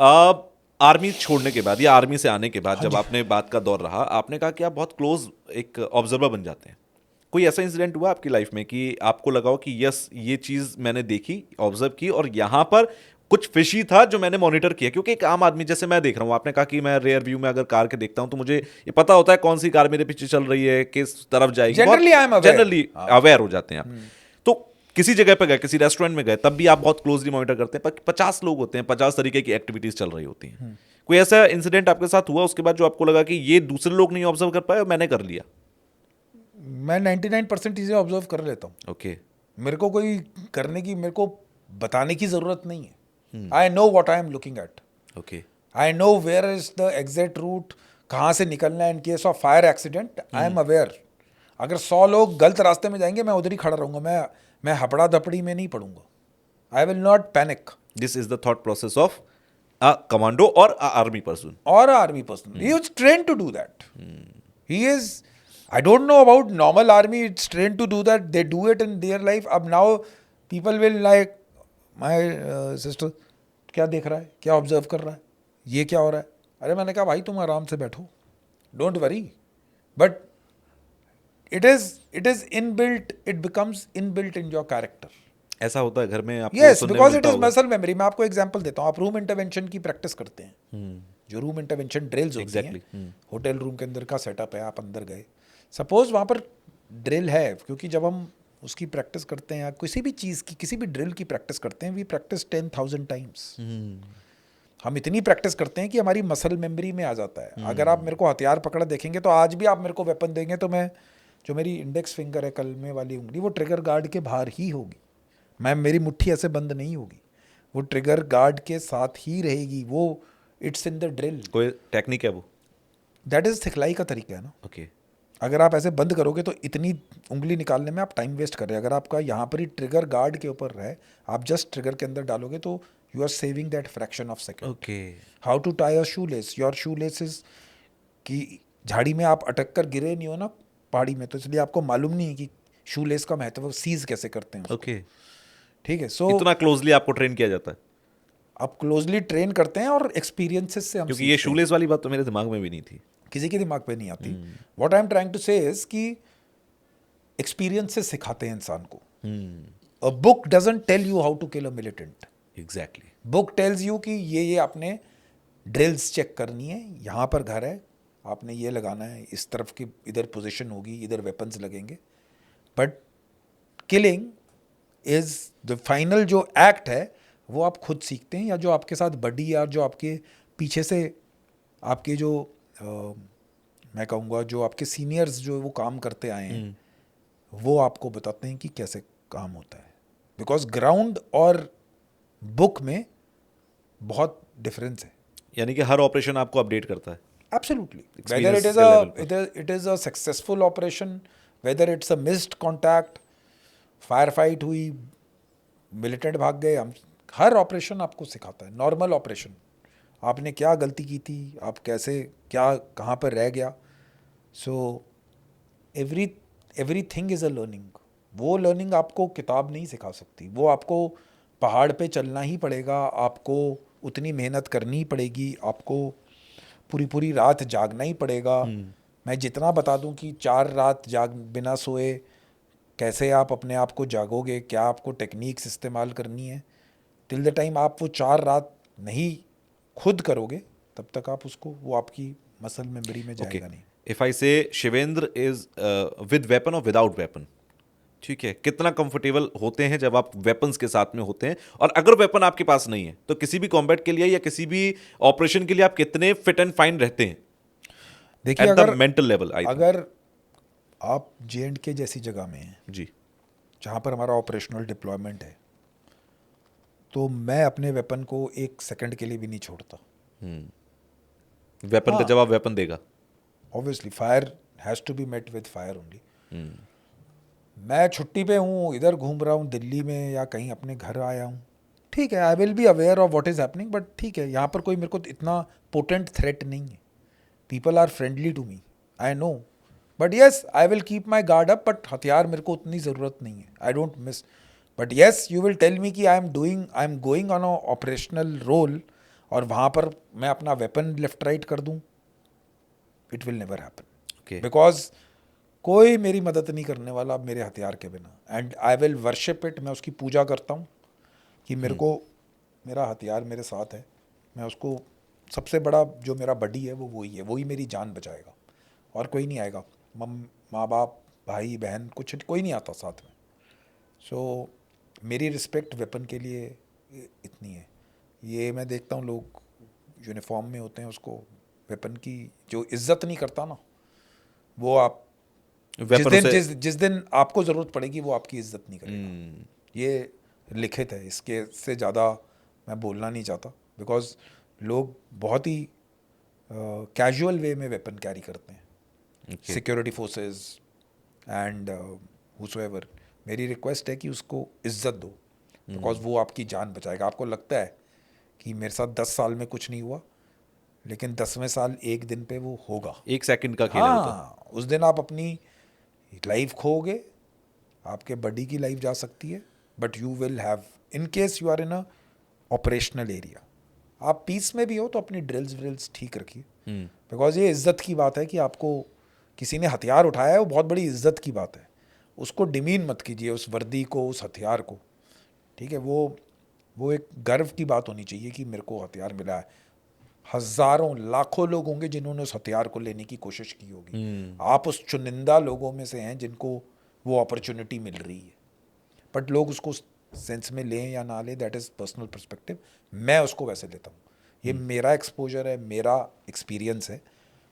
Army छोड़ने के बाद या आर्मी से आने के बाद हाँ जब जी। आपने बात का दौर रहा, आपने कहा कि आप बहुत क्लोज एक ऑब्जर्वर बन जाते हैं। कोई ऐसा इंसिडेंट हुआ आपकी लाइफ में कि आपको लगा हो कि यस ये चीज मैंने देखी, ऑब्जर्व की, और यहां पर कुछ फिशी था जो मैंने मॉनिटर किया? क्योंकि एक आम आदमी जैसे मैं देख रहा हूं, आपने कहा कि मैं रेयर व्यू में अगर कार के देखता हूं तो मुझे ये पता होता है कौन सी कार मेरे पीछे चल रही है, किस तरफ जाएगी, बहुत generally I am aware. Generally aware हो जाते हैं आप। तो किसी जगह पे गए, किसी रेस्टोरेंट में गए, तब भी आप बहुत क्लोजली मॉनिटर करते हैं, पर 50 लोग होते हैं, 50 तरीके की एक्टिविटीज चल रही होती हैं। कोई ऐसा इंसिडेंट आपके साथ हुआ उसके बाद जो आपको लगा कि ये दूसरे लोग नहीं ऑब्जर्व कर पाए और मैंने कर लिया? मैं 99% चीज़ें ऑब्जर्व कर लेता हूँ। ओके। मेरे को कोई करने की, मेरे को बताने की ज़रूरत नहीं है। I know what I am looking at. Okay. I know where is the exact route, कहाँ से निकलना है in case of fire accident. I am aware. अगर 100 लोग गलत रास्ते में जाएंगे, मैं उधर ही खड़ा रहूंगा। मैं हपड़ा धपड़ी में नहीं पड़ूंगा। I will not panic. This is the thought process of a commando और अ आर्मी पर्सन। और army person, he is train to do that. He is, I don't know about normal army, it's train to do that, they do it in their life. अब now people will like, my sister क्या देख रहा है, क्या observe कर रहा है, ये क्या हो रहा है? अरे मैंने कहा भाई तुम आराम से बैठो, don't worry. But it is inbuilt, it becomes inbuilt in your character. ऐसा होता है घर में, आपको यस, सुनने में बिकॉज इट मिलता इज होगा। Muscle memory. मैं आपको एग्जांपल देता हूँ। आप रूम इंटरवेंशन की प्रैक्टिस करते हैं, जो रूम इंटरवेंशन ड्रिल्स होती Exactly. हैं, होटल रूम के अंदर का सेटअप है, आप अंदर गए, सपोज वहाँ पर ड्रिल है, क्योंकि जब हम उसकी प्रैक्टिस करते हैं या किसी भी चीज़ की, किसी भी ड्रिल की प्रैक्टिस करते हैं, वी प्रैक्टिस 10,000 टाइम्स। हम इतनी प्रैक्टिस करते हैं कि हमारी मसल मेमोरी में आ जाता है। अगर आप मेरे को हथियार पकड़ा देखेंगे, तो आज भी आप मेरे को वेपन देंगे तो मैं, जो मेरी इंडेक्स फिंगर है, कलमे वाली उंगली, वो ट्रिगर गार्ड के बाहर ही होगी। मेरी मुट्ठी ऐसे बंद नहीं होगी, वो ट्रिगर गार्ड के साथ ही रहेगी। वो इट्स इन द ड्रिल। कोई टेक्निक है वो? दैट इज सिखलाई का तरीका है ना। ओके। अगर आप ऐसे बंद करोगे तो इतनी उंगली निकालने में आप टाइम वेस्ट कर रहे हैं। अगर आपका यहाँ पर ही ट्रिगर गार्ड के ऊपर है, आप जस्ट ट्रिगर के अंदर डालोगे, तो you are saving that fraction of second. Okay. How to tie a shoelace, your shoelace is, कि झाड़ी में आप अटक कर गिरे नहीं हो ना पहाड़ी में, तो इसलिए आपको मालूम नहीं है कि शू लेस का महत्व, सीज कैसे करते हैं उसको। ओके। ठीक है, सो इतना क्लोजली आपको ट्रेन किया जाता है? आप क्लोजली ट्रेन करते हैं और एक्सपीरियंसेस से हम क्योंकि ये सीखते हैं। शूलेस वाली बात तो मेरे दिमाग में भी नहीं थी। किसी के दिमाग पे नहीं आती। What I am trying to say is कि एक्सपीरियंसेस सिखाते हैं इंसान को। A book doesn't tell you how to kill a militant. Exactly. Book tells you कि ये आपने ड्रिल्स चेक करनी है, यहाँ पर घर है, आपने ये लगाना है, इस तरफ की इधर पोजीशन होगी, इधर वेपन्स लगेंगे। But killing is the final जो एक्ट है, वो आप खुद सीखते हैं, या जो आपके साथ बडी, या जो आपके पीछे से आपके जो मैं कहूँगा जो आपके सीनियर्स जो वो काम करते आए हैं, वो आपको बताते हैं कि कैसे काम होता है। बिकॉज ग्राउंड और बुक में बहुत डिफरेंस है। यानी कि हर ऑपरेशन आपको अपडेट करता है Absolutely. Whether experience it is के लेवल a पर। it is a successful operation, whether it's a missed contact, fire fight हुई, मिलिटेंट भाग गए, हम हर ऑपरेशन आपको सिखाता है। नॉर्मल ऑपरेशन, आपने क्या गलती की थी, आप कैसे, क्या कहाँ पर रह गया। So every thing is a learning. वो लर्निंग आपको किताब नहीं सिखा सकती, वो आपको पहाड़ पे चलना ही पड़ेगा, आपको उतनी मेहनत करनी ही पड़ेगी, आपको पूरी पूरी रात जागना ही पड़ेगा। मैं जितना बता दूं कि 4 रात जाग बिना सोए कैसे आप अपने आप को जागोगे, क्या आपको टेक्निक्स इस्तेमाल करनी है, टिल द टाइम आप वो 4 रात नहीं खुद करोगे, तब तक आप उसको, वो आपकी मसल मेमोरी में ओके। जाएगा नहीं। इफ आई से शिवेंद्र इज विद वेपन और विदाउट वेपन, ठीक है, कितना कंफर्टेबल होते हैं जब आप वेपन्स के साथ में होते हैं? और अगर वेपन आपके पास नहीं है तो किसी भी कॉम्बैट के लिए या किसी भी ऑपरेशन के लिए आप कितने फिट एंड फाइन रहते हैं देखिए, at the mental level? I think. अगर आप J&K जैसी जगह में हैं, जी। जहाँ पर हमारा ऑपरेशनल डिप्लॉयमेंट है, तो मैं अपने वेपन को 1 सेकंड के लिए भी नहीं छोड़ता। वेपन का हाँ, जवाब वेपन देगा। Obviously fire has to be met with fire only. मैं छुट्टी पे हूँ, इधर घूम रहा हूँ दिल्ली में, या कहीं अपने घर आया हूँ, ठीक है, I will be aware of what is happening, but ठीक है, यहाँ पर कोई मेरे को इतना पोटेंट थ्रेट नहीं है। People are friendly to me, I know, but yes I will keep my guard up. But हथियार मेरे को उतनी ज़रूरत नहीं है, I don't miss. But yes, you will tell me कि I am going on a operational role, और वहाँ पर मैं अपना वेपन लेफ्ट राइट कर दूँ, it will never happen, okay because कोई मेरी मदद नहीं करने वाला अब मेरे हथियार के बिना, and I will worship it. मैं उसकी पूजा करता हूँ कि मेरे को मेरा हथियार मेरे साथ है, मैं उसको, सबसे बड़ा जो मेरा बडी है वो वही है, वही मेरी जान बचाएगा और कोई नहीं आएगा। माँ बाप, भाई बहन, कुछ कोई नहीं आता साथ में। सो मेरी रिस्पेक्ट वेपन के लिए इतनी है। ये मैं देखता हूँ लोग यूनिफॉर्म में होते हैं, उसको वेपन की जो इज्जत नहीं करता ना, वो आप वेपन उसे जिस दिन आपको ज़रूरत पड़ेगी वो आपकी इज्जत नहीं करेगा। ये लिखित है, इसके से ज़्यादा मैं बोलना नहीं चाहता, बिकॉज लोग बहुत ही कैजुअल वे में वेपन कैरी करते हैं, Okay. Security forces and हुसोएवर। मेरी रिक्वेस्ट है कि उसको इज्जत दो, बिकॉज वो आपकी जान बचाएगा। आपको लगता है कि मेरे साथ 10 साल में कुछ नहीं हुआ, लेकिन 10वें साल एक दिन पे वो होगा। 1 सेकंड का खेल है वो तो। हाँ, उस दिन आप अपनी लाइफ खोगे, आपके बडी की लाइफ जा सकती है, but you will have, in case you are in a operational area, आप पीस में भी हो तो अपनी ड्रिल्स ठीक रखिए, बिकॉज ये इज्जत की बात है कि आपको किसी ने हथियार उठाया है, वो बहुत बड़ी इज्जत की बात है। उसको डिमीन मत कीजिए, उस वर्दी को, उस हथियार को, ठीक है। वो एक गर्व की बात होनी चाहिए कि मेरे को हथियार मिला है। हजारों लाखों लोग होंगे जिन्होंने उस हथियार को लेने की कोशिश की होगी, आप उस चुनिंदा लोगों में से हैं जिनको वो अपॉर्चुनिटी मिल रही है। बट लोग उसको सेंस में लें या ना लें, दैट इज़ पर्सनल पर्सपेक्टिव। मैं उसको वैसे लेता हूँ, ये मेरा एक्सपोजर है, मेरा एक्सपीरियंस है,